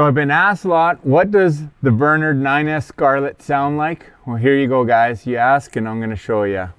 I've been asked a lot, what does the Bernard 9S Scarlet sound like? Well, here you go, guys. You ask and I'm going to show you.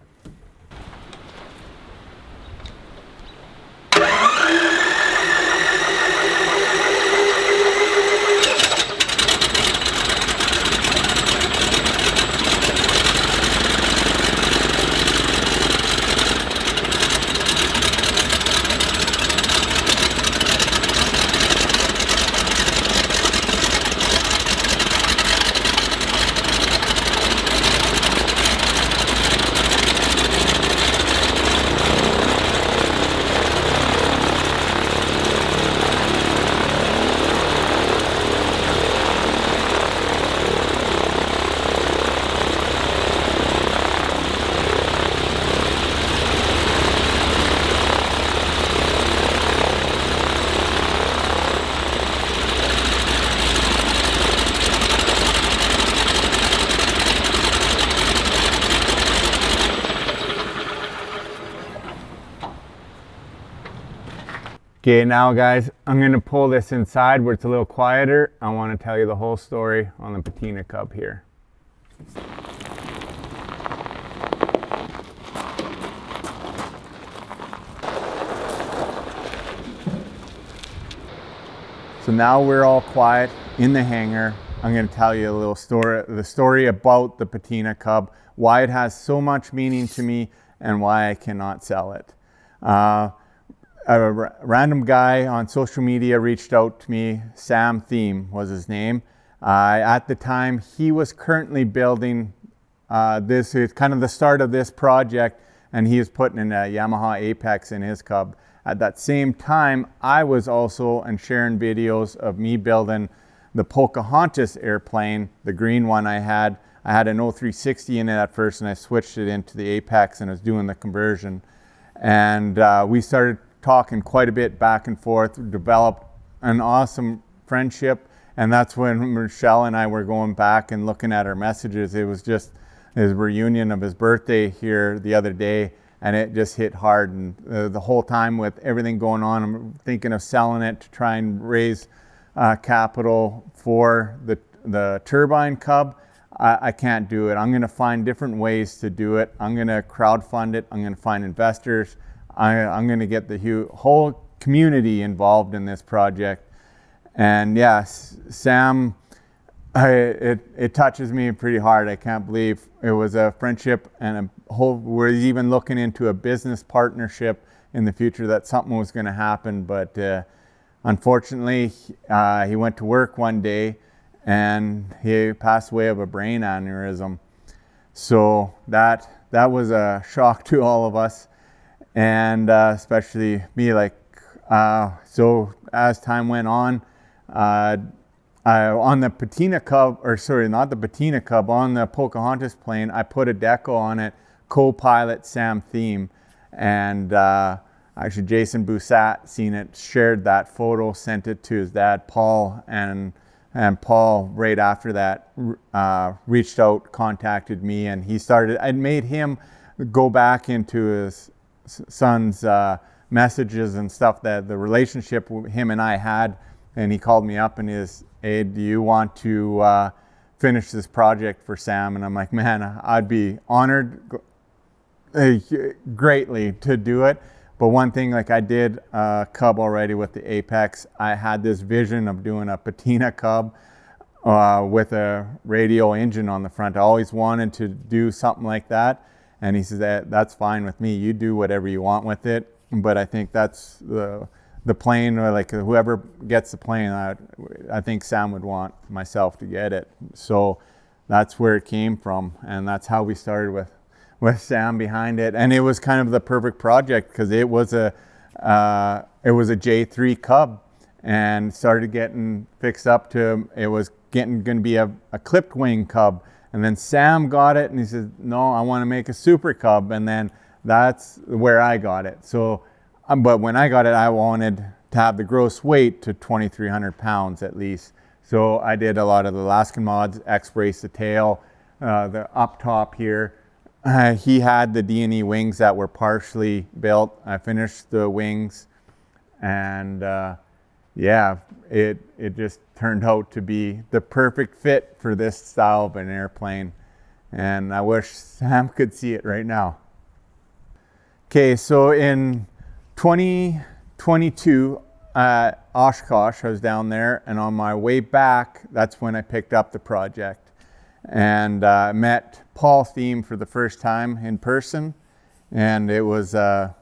Okay, now guys, I'm going to pull this inside where it's a little quieter. I want to tell you the whole story on the Patina Cub here. So now we're all quiet in the hangar. I'm going to tell you a little story, the story about the Patina Cub, why it has so much meaning to me and why I cannot sell it. A random guy on social media reached out to me. Sam Thiem was his name. At the time, he was currently building this. It's kind of the start of this project, and he was putting in a Yamaha Apex in his Cub. At that same time, I was also sharing videos of me building the Pocahontas airplane, the green one I had. I had an 0360 in it at first, and I switched it into the Apex and was doing the conversion. And we started talking quite a bit back and forth, developed an awesome friendship, and that's when Michelle and I were going back and looking at our messages. It was just his reunion of his birthday here the other day, and it just hit hard. And the whole time with everything going on, I'm thinking of selling it to try and raise capital for the Turbine Cub. I can't do it. I'm going to find different ways to do it. I'm going to crowdfund it. I'm going to find investors. I'm going to get the whole community involved in this project. And yes, Sam, it touches me pretty hard. I can't believe it was a friendship and we're even looking into a business partnership in the future, that something was going to happen. But unfortunately, he went to work one day and he passed away of a brain aneurysm. So that was a shock to all of us. And especially me, so as time went on the Patina Cub, or sorry, not the Patina Cub, on the Pocahontas plane, I put a deco on it, co-pilot Sam Thiem, and actually Jason Boussat seen it, shared that photo, sent it to his dad, Paul, and Paul right after that reached out, contacted me, and I made him go back into his son's messages and stuff, that the relationship him and I had, and he called me up and hey, do you want to finish this project for Sam? And I'm like, man, I'd be honored greatly to do it. But one thing, like I did a Cub already with the Apex, I had this vision of doing a Patina Cub with a radial engine on the front. I always wanted to do something like that. And he says, that's fine with me. You do whatever you want with it. But I think that's the plane, or like whoever gets the plane, I think Sam would want myself to get it. So that's where it came from. And that's how we started with Sam behind it. And it was kind of the perfect project because it was a J3 Cub and started getting fixed up to, it was going to be a clipped wing Cub. And then Sam got it and he said, no, I want to make a Super Cub. And then that's where I got it. So, but when I got it, I wanted to have the gross weight to 2,300 pounds at least. So I did a lot of the Alaskan mods, X-brace the tail, the up top here. He had the D&E wings that were partially built. I finished the wings and yeah, it just turned out to be the perfect fit for this style of an airplane. And I wish Sam could see it right now. Okay, so in 2022 at OshKosh, I was down there, and on my way back, that's when I picked up the project. And met Paul Thiem for the first time in person, and it was a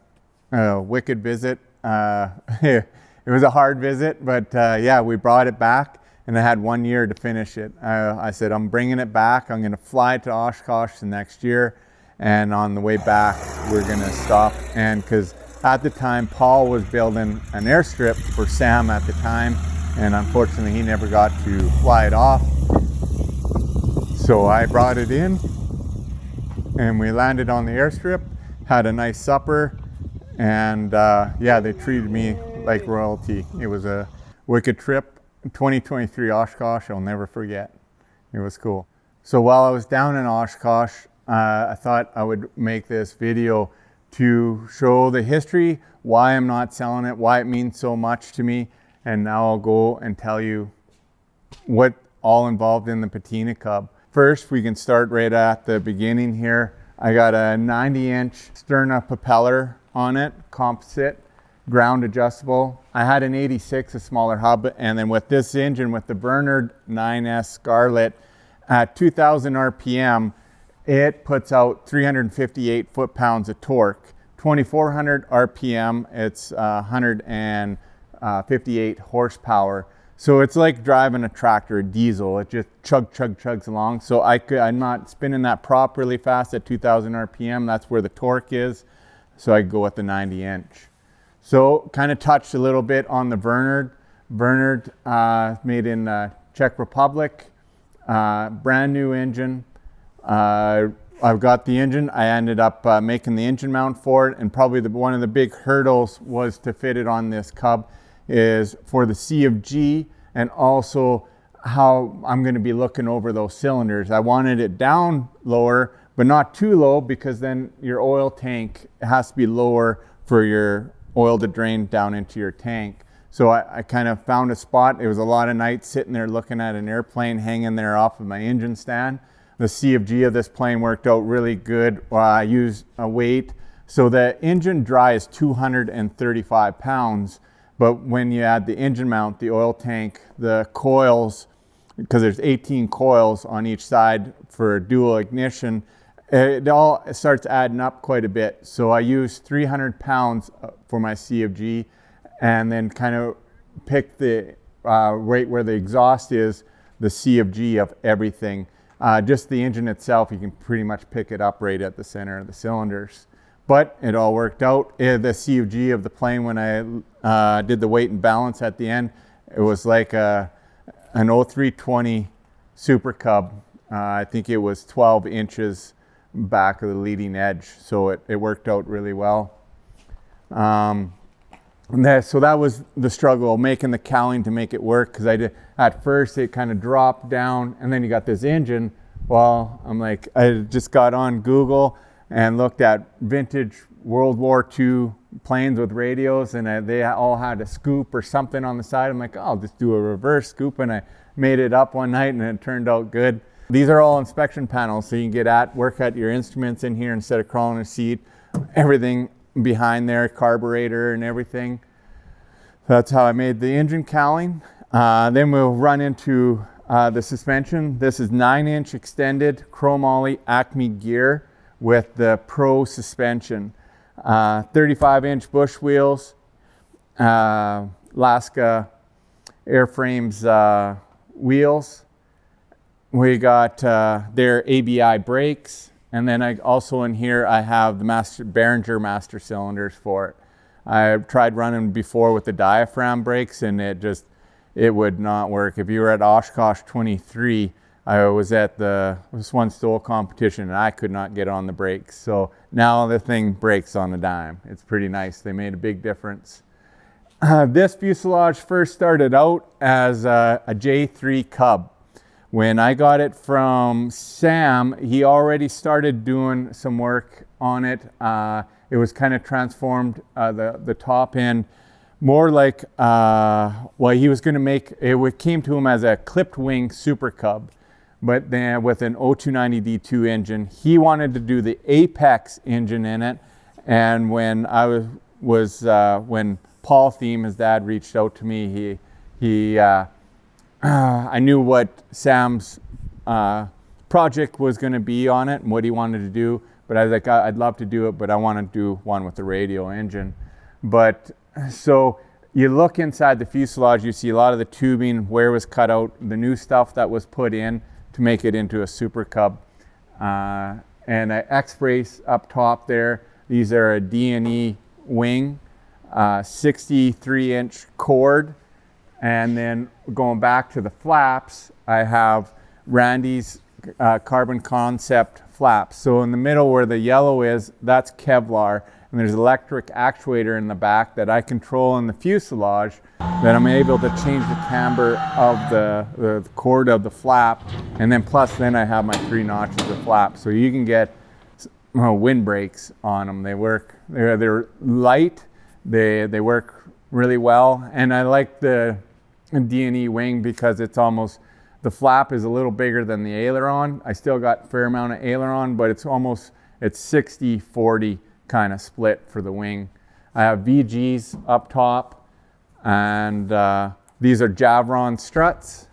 wicked visit. It was a hard visit, but yeah, we brought it back, and I had 1 year to finish it. I said, I'm bringing it back. I'm going to fly to OshKosh the next year, and on the way back, we're going to stop. And because at the time, Paul was building an airstrip for Sam at the time, and unfortunately, he never got to fly it off. So I brought it in, and we landed on the airstrip, had a nice supper, and yeah, they treated me like royalty. It was a wicked trip. 2023 OshKosh, I'll never forget. It was cool. So while I was down in OshKosh, I thought I would make this video to show the history, why I'm not selling it, why it means so much to me, and now I'll go and tell you what all involved in the Patina Cub. First, we can start right at the beginning here. I got a 90-inch Sterna propeller on it, composite, ground adjustable. I had an 86, a smaller hub, and then with this engine, with the Bernard 9S Scarlet, at 2,000 RPM, it puts out 358 foot-pounds of torque. 2,400 RPM, it's 158 horsepower. So it's like driving a tractor, a diesel. It just chugs along. So I'm not spinning that properly fast at 2,000 RPM. That's where the torque is. So I go with the 90-inch. So kind of touched a little bit on the Bernard. Bernard made in Czech Republic, brand new engine. I've got the engine. I ended up making the engine mount for it, and probably one of the big hurdles was to fit it on this Cub is for the C of G, and also how I'm going to be looking over those cylinders. I wanted it down lower, but not too low, because then your oil tank has to be lower for your oil to drain down into your tank. So I kind of found a spot. It was a lot of nights sitting there looking at an airplane hanging there off of my engine stand. The C of G of this plane worked out really good. I used a weight. So the engine dry is 235 pounds. But when you add the engine mount, the oil tank, the coils, because there's 18 coils on each side for dual ignition, it all starts adding up quite a bit. So I used 300 pounds for my C of G, and then kind of pick the right where the exhaust is, the C of G of everything. Just the engine itself, you can pretty much pick it up right at the center of the cylinders. But it all worked out. The C of G of the plane, when I did the weight and balance at the end, it was like an 0320 Super Cub. I think it was 12 inches back of the leading edge. So it worked out really well. So that was the struggle, making the cowling to make it work, because at first it kind of dropped down, and then you got this engine. Well, I'm like, I just got on Google and looked at vintage World War II planes with radios, and they all had a scoop or something on the side. I'm like, oh, I'll just do a reverse scoop, and I made it up one night, and it turned out good. These are all inspection panels, so you can work at your instruments in here instead of crawling a seat. Everything behind there, carburetor and everything. That's how I made the engine cowling. Then we'll run into the suspension. This is 9-inch extended chromoly Acme gear with the Pro suspension. 35-inch bush wheels, Alaska Airframes wheels. We got their ABI brakes, and then also in here I have the Behringer master cylinders for it. I tried running before with the diaphragm brakes, and it would not work. If you were at OshKosh 23, I was at the Swan Stoll competition, and I could not get on the brakes. So now the thing brakes on a dime. It's pretty nice. They made a big difference. This fuselage first started out as a J3 Cub. When I got it from Sam, he already started doing some work on it. It was kind of transformed, the top end more like, well, he was going to make, it came to him as a clipped wing Super Cub, but then with an 0290D2 engine. He wanted to do the Apex engine in it. And when when Paul Thiem, his dad, reached out to me, I knew what Sam's project was going to be on it and what he wanted to do. But I was like, I'd love to do it, but I want to do one with the radial engine. But so you look inside the fuselage, you see a lot of the tubing, where it was cut out, the new stuff that was put in to make it into a Super Cub. And an X-brace up top there. These are a D&E wing, 63-inch cord. And then going back to the flaps, I have Randy's Carbon Concept flaps. So in the middle where the yellow is, that's Kevlar. And there's electric actuator in the back that I control in the fuselage that I'm able to change the camber of the cord of the flap. And then plus then I have my 3 notches of flap. So you can get windbreaks on them. They're light, they work really well. And I like the D&E wing because it's almost, the flap is a little bigger than the aileron. I still got a fair amount of aileron, but it's 60-40 kind of split for the wing. I have VGs up top, and these are Javron struts.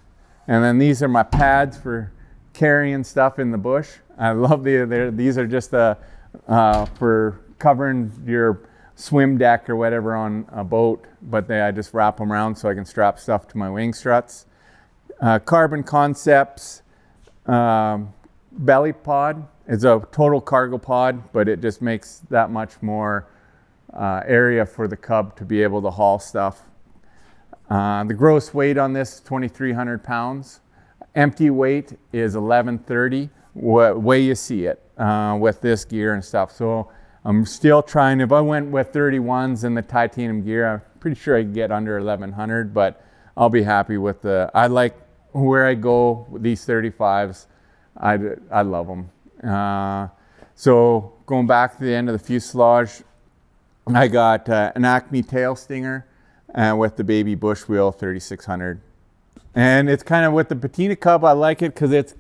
And then these are my pads for carrying stuff in the bush. I love these are just for covering your swim deck or whatever on a boat, but I just wrap them around so I can strap stuff to my wing struts. Carbon Concepts belly pod is a total cargo pod, but it just makes that much more area for the Cub to be able to haul stuff. The gross weight on this is 2,300 pounds. Empty weight is 1,130, way you see it with this gear and stuff. So I'm still trying, if I went with 31s and the titanium gear, I'm pretty sure I could get under 1,100, but I'll be happy with I like where I go with these 35s. I love them. So going back to the end of the fuselage, I got an Acme tail stinger with the baby bush wheel 3600. And it's kind of with the Patina Cub, I like it because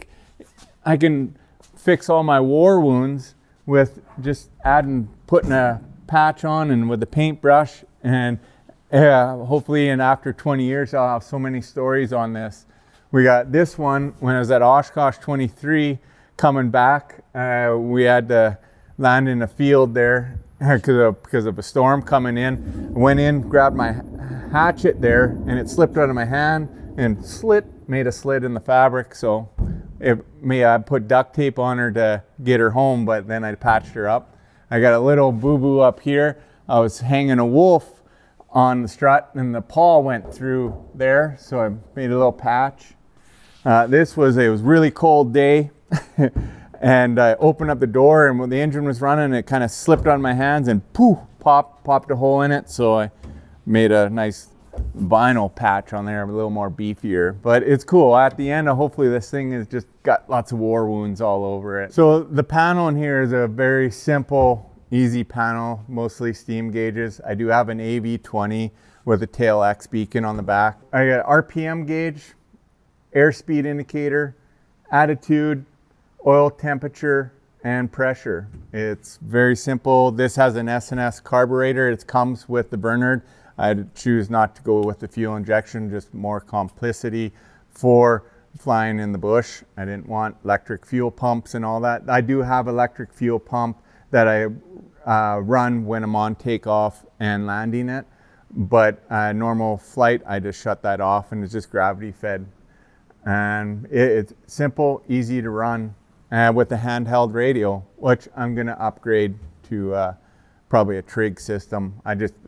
I can fix all my war wounds with just putting a patch on and with a paintbrush. And hopefully, and after 20 years, I'll have so many stories on this. We got this one when I was at OshKosh 23 coming back. We had to land in a field there because of a storm coming in. Went in, grabbed my hatchet there, and it slipped out of my hand and made a slit in the fabric. So I put duct tape on her to get her home, but then I patched her up. I got a little boo-boo up here. I was hanging a wolf on the strut and the paw went through there, so I made a little patch. It was a really cold day and I opened up the door, and when the engine was running, it kind of slipped on my hands and poof, popped a hole in it. So I made a nice vinyl patch on there, a little more beefier, but it's cool. At the end, hopefully this thing has just got lots of war wounds all over it. So the panel in here is a very simple, easy panel, mostly steam gauges. I do have an AV20 with a tail X beacon on the back. I got RPM gauge, airspeed indicator, attitude, oil temperature, and pressure. It's very simple. This has an S&S carburetor. It comes with the Bernard. I choose not to go with the fuel injection, just more complicity for flying in the bush. I didn't want electric fuel pumps and all that. I do have electric fuel pump that I run when I'm on takeoff and landing it, but normal flight, I just shut that off and it's just gravity fed. And it's simple, easy to run with the handheld radio, which I'm gonna upgrade to probably a trig system.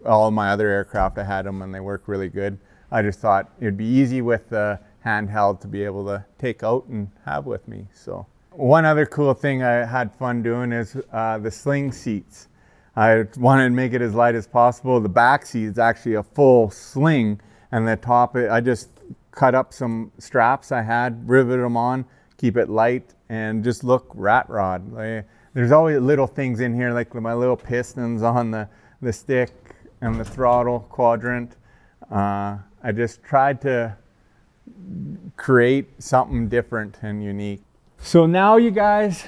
All my other aircraft, I had them and they work really good. I just thought it'd be easy with the handheld to be able to take out and have with me. So one other cool thing I had fun doing is the sling seats. I wanted to make it as light as possible. The back seat is actually a full sling, and the top, I just cut up some straps I had, riveted them on, keep it light, and just look rat rod. There's always little things in here, like my little pistons on the stick. and the throttle quadrant. I just tried to create something different and unique. So now you guys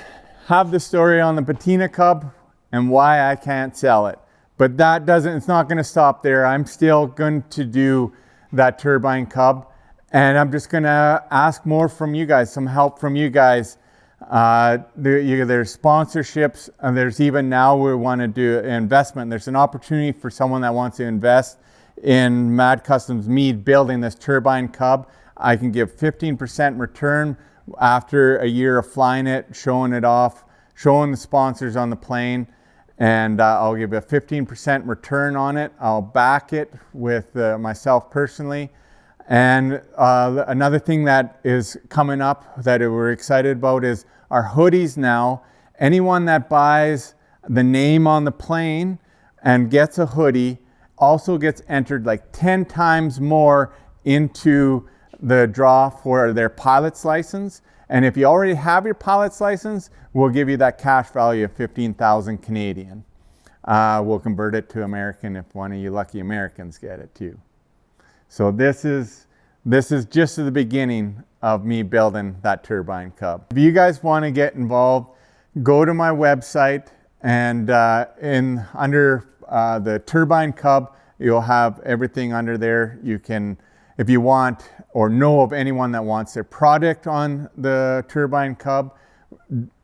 have the story on the Patina Cub and why I can't sell it. But it's not going to stop there. I'm still going to do that Turbine Cub, and I'm just going to ask more from you guys, some help from you guys. There's sponsorships, and there's even now we want to do investment. There's an opportunity for someone that wants to invest in Mad Customs, me building this Turbine Cub. I can give 15% return after a year of flying it, showing it off, showing the sponsors on the plane, and I'll give a 15% return on it. I'll back it with myself personally. And another thing that is coming up that we're excited about is our hoodies now. Anyone that buys the name on the plane and gets a hoodie also gets entered like 10 times more into the draw for their pilot's license. And if you already have your pilot's license, we'll give you that cash value of 15,000 Canadian. We'll convert it to American if one of you lucky Americans get it too. So this is just the beginning of me building that Turbine Cub. If you guys want to get involved, go to my website, and under the Turbine Cub, you'll have everything under there. You can, if you want or know of anyone that wants their product on the Turbine Cub,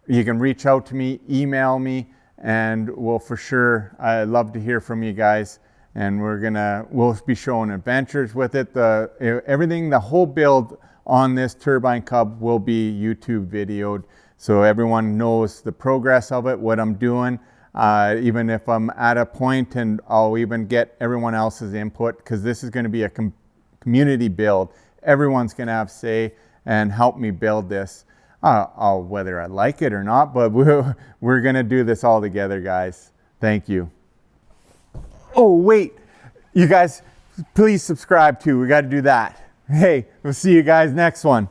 you can reach out to me, email me, and we'll for sure, I'd love to hear from you guys. And we'll be showing adventures with it. Everything, the whole build on this Turbine Cub will be YouTube videoed, so everyone knows the progress of it, what I'm doing. Even if I'm at a point, and I'll even get everyone else's input, because this is going to be a community build. Everyone's going to have say and help me build this. Whether I like it or not, but we're going to do this all together, guys. Thank you. Oh, wait, you guys, please subscribe too. We got to do that. Hey, we'll see you guys next one.